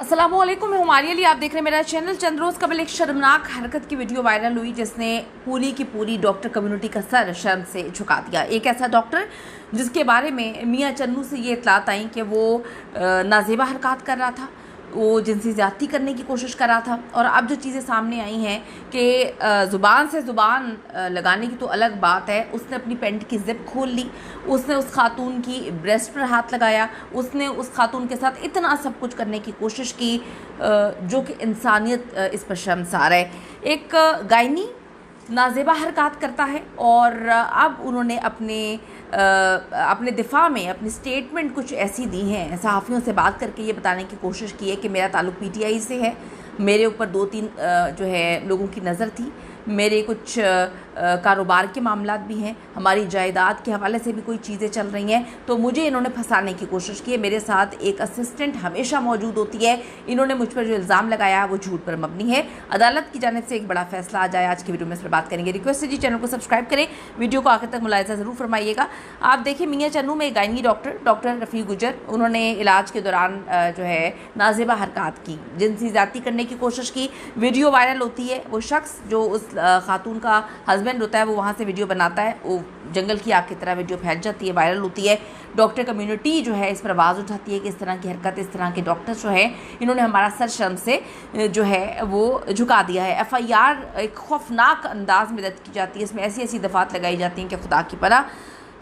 अस्सलामुअलैकुम, मैं हुमारी अली। आप देख रहे हैं मेरा चैनल। चंद रोज़ कबल एक शर्मनाक हरकत की वीडियो वायरल हुई जिसने पूरी की पूरी डॉक्टर कम्युनिटी का सर शर्म से झुका दिया। एक ऐसा डॉक्टर जिसके बारे में मियां चन्नू से ये इतलात आई कि वो नाजेबा हरकत कर रहा था, वो जिनसी ज़्यादती करने की कोशिश कर रहा था। और अब जो चीज़ें सामने आई हैं कि ज़ुबान से ज़ुबान लगाने की तो अलग बात है, उसने अपनी पैंट की ज़िप खोल ली, उसने उस खातून की ब्रेस्ट पर हाथ लगाया, उसने उस खातून के साथ इतना सब कुछ करने की कोशिश की जो कि इंसानियत इस पर शर्मसार है। एक गायनी नाजेबा हरकत करता है और अब उन्होंने अपने दिफा में अपनी स्टेटमेंट कुछ ऐसी दी हैं, सहाफ़ियों से बात करके ये बताने की कोशिश की है कि मेरा ताल्लुक़ पीटीआई से है, मेरे ऊपर 2-3 जो है लोगों की नज़र थी, मेरे कुछ कारोबार के मामलात भी हैं, हमारी जायदाद के हवाले से भी कोई चीज़ें चल रही हैं, तो मुझे इन्होंने फंसाने की कोशिश की है। मेरे साथ एक असिस्टेंट हमेशा मौजूद होती है, इन्होंने मुझ पर जो इल्ज़ाम लगाया वो झूठ पर मबनी है। अदालत की जानिब से एक बड़ा फैसला आ जाए, आज की वीडियो में इस पर बात करेंगे। रिक्वेस्ट है जी, चैनल को सब्सक्राइब करें, वीडियो को आखिर तक मुलाहिज़ा ज़रूर फरमाइएगा। आप देखिए, मियां चन्नू में एक गायनी डॉक्टर रफ़ी गुजर, उन्होंने इलाज के दौरान जो है नाजेबा हरकत की, जिनसी ज़्यादती करने की कोशिश की। वीडियो वायरल होती है, वो शख्स जो उस खातून का हस्बैंड होता है वो वहाँ से वीडियो बनाता है, वो जंगल की आग की तरह वीडियो फैल जाती है, वायरल होती है। डॉक्टर कम्युनिटी जो है इस पर आवाज़ उठाती है कि इस तरह की हरकत, इस तरह के डॉक्टर्स जो है इन्होंने हमारा सर शर्म से जो है वो झुका दिया है। FIR एक खौफनाक अंदाज में दर्ज की जाती है, इसमें ऐसी ऐसी दफ़ात लगाई जाती हैं कि खुदा की पनाह।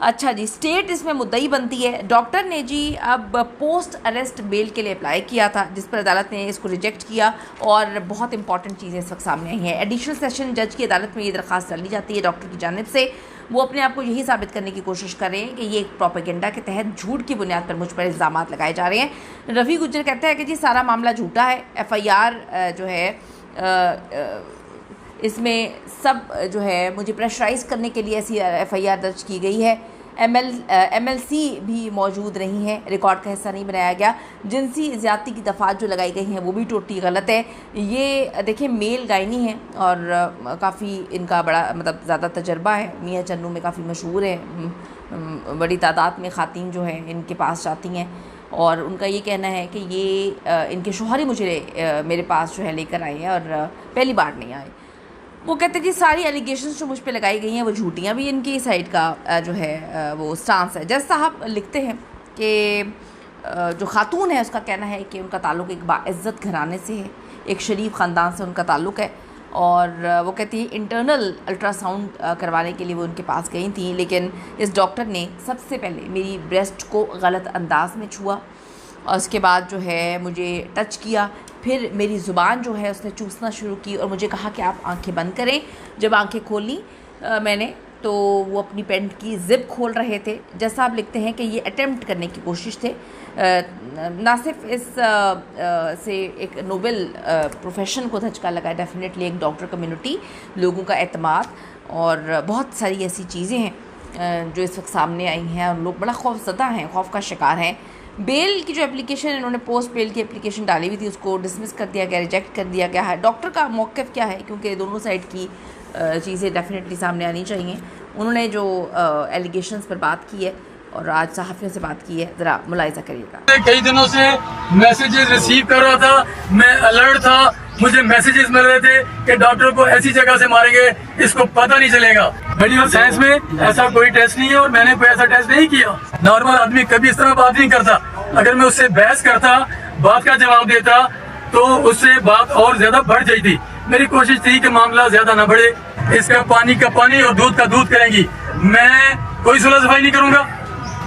अच्छा जी, स्टेट इसमें मुद्दई बनती है। डॉक्टर ने जी अब पोस्ट अरेस्ट बेल के लिए अप्लाई किया था, जिस पर अदालत ने इसको रिजेक्ट किया और बहुत इंपॉर्टेंट चीज़ें इस वक्त सामने आई हैं। एडिशनल सेशन जज की अदालत में ये दरख्वास्त डाली जाती है डॉक्टर की जानिब से। वो अपने आप को यही साबित करने की कोशिश कर रहे हैं कि ये एक प्रोपेगेंडा के तहत झूठ की बुनियाद पर मुझ पर इल्ज़ाम लगाए जा रहे हैं। रफ़ी गुज्जर कहते हैं कि जी सारा मामला झूठा है, FIR जो है इसमें सब जो है मुझे प्रेशराइज़ करने के लिए ऐसी FIR दर्ज की गई है। MLC भी मौजूद नहीं है, रिकॉर्ड का हिस्सा नहीं बनाया गया। जिनसी ज़्यादती की दफ़ात जो लगाई गई हैं वो भी टोटली गलत है। ये देखिए, मेल गायनी है और काफ़ी इनका बड़ा मतलब ज़्यादा तजर्बा है, मियां चन्नू में काफ़ी मशहूर है, बड़ी तादाद में ख़ातीन जो है इनके पास जाती हैं और उनका ये कहना है कि ये इनके शौहर ही मुझे मेरे पास जो है लेकर आए हैं और पहली बार नहीं आए। वो कहते हैं जी सारी एलिगेशंस जो मुझ पे लगाई गई हैं वो झूठियाँ भी इनकी साइड का जो है वो स्टांस है। जज साहब लिखते हैं कि जो खातून है उसका कहना है कि उनका ताल्लुक़ एक बाइज़्ज़त घराने से है, एक शरीफ ख़ानदान से उनका ताल्लुक़ है और वो कहती है इंटरनल अल्ट्रासाउंड करवाने के लिए वो उनके पास गई थी, लेकिन इस डॉक्टर ने सबसे पहले मेरी ब्रेस्ट को गलत अंदाज में छुआ और उसके बाद जो है मुझे टच किया, फिर मेरी ज़ुबान जो है उसने चूसना शुरू की और मुझे कहा कि आप आंखें बंद करें। जब आंखें खोली मैंने तो वो अपनी पैंट की ज़िप खोल रहे थे। जैसा आप लिखते हैं कि ये अटेम्प्ट करने की कोशिश थे। ना सिर्फ इस से एक नोबल प्रोफेशन को धचका लगा, डेफिनेटली एक डॉक्टर कम्युनिटी, लोगों का एतमाद और बहुत सारी ऐसी चीज़ें हैं जो इस वक्त सामने आई हैं और लोग बड़ा खौफज़दा हैं, खौफ का शिकार हैं। बेल की जो एप्लीकेशन इन्होंने पोस्ट बेल की एप्लीकेशन डाली हुई थी उसको डिसमिस कर दिया गया, रिजेक्ट कर दिया गया है। डॉक्टर का मौक़िफ़ क्या है, क्योंकि दोनों साइड की चीज़ें डेफिनेटली सामने आनी चाहिए। उन्होंने जो एलिगेशंस पर बात की है और आज सहाफ़ियों से बात की है, ज़रा मुलाहिज़ा करिएगा। कई दिनों से मैसेजेस रिसीव कर रहा था, मैं अलर्ट था, मुझे मैसेजेस मिल रहे थे कि डॉक्टर को ऐसी जगह से मारेंगे इसको पता नहीं चलेगा। मेडिकल साइंस में ऐसा कोई टेस्ट नहीं है और मैंने कोई ऐसा टेस्ट नहीं किया। नॉर्मल आदमी कभी इस तरह बात नहीं करता। अगर मैं उससे बहस करता, बात का जवाब देता तो उससे बात और ज्यादा बढ़ जाती। मेरी कोशिश थी कि मामला ज्यादा ना बढ़े। इसका पानी का पानी और दूध का दूध करेंगी। मैं कोई सुलह सफाई नहीं करूंगा,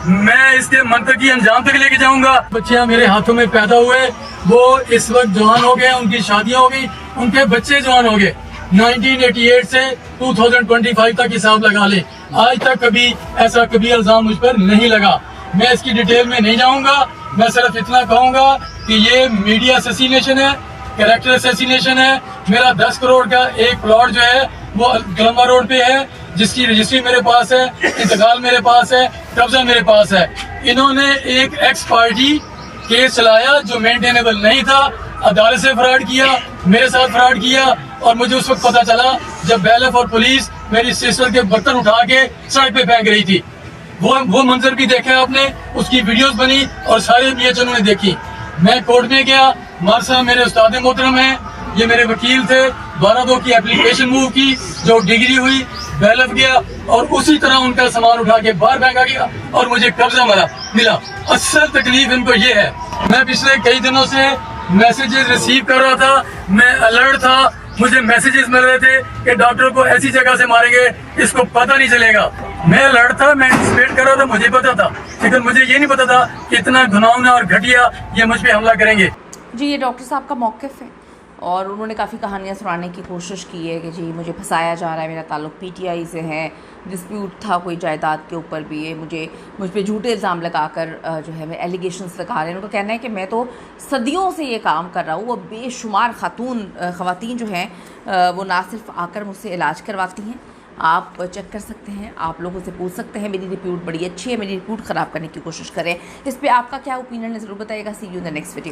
मैं इसके मंतकी अंजाम तक लेके जाऊंगा। बच्चियां मेरे हाथों में पैदा हुए, वो इस वक्त जवान हो गए, उनकी शादियां हो गई, उनके बच्चे जवान हो गए। 1988 से 2025 तक हिसाब लगा ले, आज तक कभी ऐसा कभी इल्जाम मुझ पर नहीं लगा। मैं इसकी डिटेल में नहीं जाऊंगा, मैं सिर्फ इतना कहूंगा कि ये मीडिया असैसिनेशन है, कैरेक्टर असैसिनेशन है। मेरा 10 करोड़ का एक प्लॉट जो है वो गलम्बा रोड पे है, जिसकी रजिस्ट्री मेरे पास है, इंतकाल मेरे पास है, कब्जा मेरे पास है। इन्होंने एक एक्स पार्टी केस चलाया जो मेंटेनेबल नहीं था, अदालत से फ्रॉड किया, मेरे साथ फ्रॉड किया और मुझे उस वक्त पता चला जब बैलफ और पुलिस मेरी सिस्टर के बर्तन उठा के सड़क पे फेंक रही थी। वो मंजर भी देखा आपने, उसकी वीडियोस बनी और सारे मियां चन्नू ने देखी। मैं कोर्ट में गया, मार साहब मेरे उस्ताद मोहतरम हैं, ये मेरे वकील थे। 12/2 की एप्लीकेशन मूव की, जो डिग्री हुई, बैलफ गया और उसी तरह उनका सामान उठा के बाहर फेंका गया और मुझे कब्जा मिला। असल तकलीफ इनको ये है, मैं पिछले कई दिनों से मैसेजेस रिसीव कर रहा था, मैं अलर्ट था, मुझे मैसेजेस मिल रहे थे कि डॉक्टर को ऐसी जगह से मारेंगे इसको पता नहीं चलेगा। मैं अलर्ट था, मैं एंटिसिपेट कर रहा था, मुझे पता था, लेकिन मुझे ये नहीं पता था कि इतना घिनौना और घटिया ये मुझ पे हमला करेंगे। जी, ये डॉक्टर साहब का मौक़िफ़ है और उन्होंने काफ़ी कहानियाँ सुनाने की कोशिश की है कि जी मुझे फंसाया जा रहा है, मेरा ताल्लुक़ पीटीआई से है, डिस्प्यूट था कोई जायदाद के ऊपर भी, ये मुझ पे झूठे इल्ज़ाम लगाकर जो है मैं एलिगेशंस लगा रहे हैं। उनका कहना है कि मैं तो सदियों से ये काम कर रहा हूँ। वो बेशुमार ख़वातीन जो हैं वो ना सिर्फ आकर मुझसे इलाज करवाती हैं, आप चेक कर सकते हैं, आप लोगों से पूछ सकते हैं। मेरी रिपोर्ट बड़ी अच्छी है, मेरी रिपोर्ट ख़राब करने की कोशिश करें। इस पर आपका क्या ओपिनियन है ज़रूर बताइएगा। See you in the next video.